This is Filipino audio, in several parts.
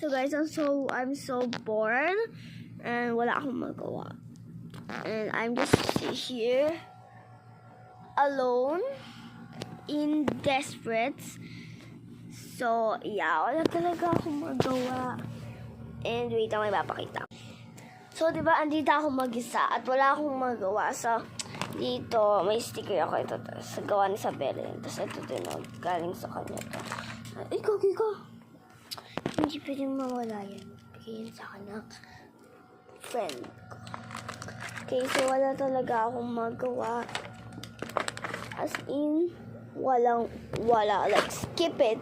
So guys, I'm so bored and wala akong magawa. And I'm just here alone in desperate. So yeah, wala talaga akong magawa. And wait, may papakita. So diba, andito ako mag-isa at wala akong magawa. So dito, may sticker ako ito sa gawa ni Isabella. Tapos ito din, galing sa kanya to. Ikaw. Hindi pwedeng mawala yan. Bigyan sa kanya friend ko. Okay, so wala talaga akong magawa. As in, wala. Like, skip it.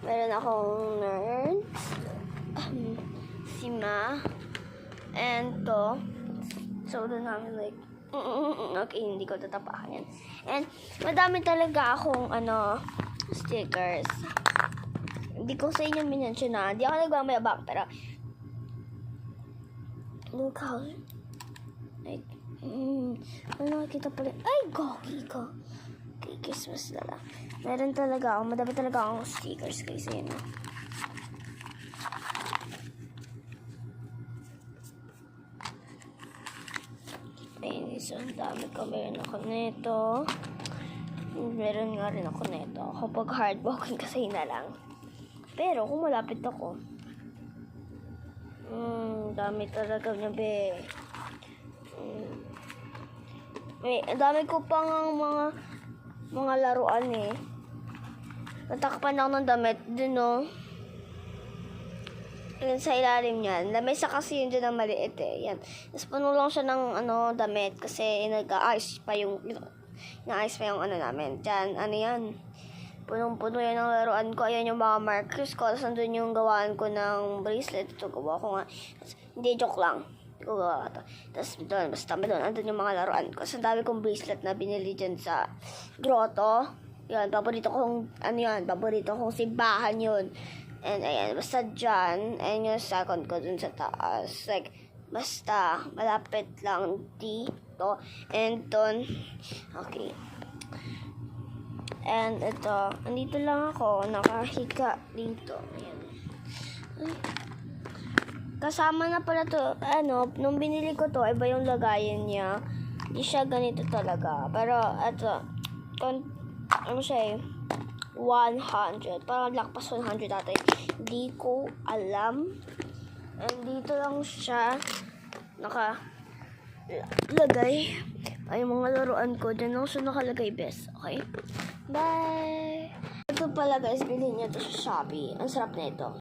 Meron akong nerds. Si Ma. And to. So, doon namin like, okay, hindi ko tatapakan yan. And, madami talaga akong, stickers. Hindi ko sa inyo minensyon na. Hindi ako nagmamayabang, pero, look how, like, nakakita pala, ay, gogi ko. Okay, Christmas na lang. Meron talaga ako, madami talaga akong stickers kasi yun. Ayun, so, ang dami ko. Meron ako nito. Meron nga rin ako nito. Kapag hardbound kasi na lang. Pero, kung malapit ako, dami talaga niya, be. Ang dami ko pang mga laruan, eh. Natakpan ako ng damit dun, no. Yan sa ilalim niyan. Lamesa kasi yun dyan ang maliit, eh. Yan. Tapos puno lang siya ng, damit kasi nag-ice pa yung namin. Diyan, yan. Punong-puno yan ang laruan ko. Ayan yung mga markers ko. Tapos nandun yung gawaan ko ng bracelet. Ito, gawa ko nga. Hindi, joke lang. Hindi ko gawa ito. Tapos doon, basta doon, nandun yung mga laruan ko. So, dami kong bracelet na binili dyan sa grotto. Yan, paborito kong simbahan yun. And ayan, basta dyan. Ayan yung second ko dun sa taas. Like, basta, malapit lang dito. And doon, okay. And ito, andito lang ako, nakahiga dito. Ayan. Ay. Kasama na pala to, nung binili ko to, iba yung lagayan niya. Hindi siya ganito talaga. Pero, ito, siya 100. Parang lakpas 100 natin. Hindi ko alam. And dito lang siya nakalagay. Ay, mga laruan ko. Diyan lang siya nakalagay, best. Okay? Bye! Ito pala guys, bilhin niyo ito sa Shopee. Ang sarap na ito.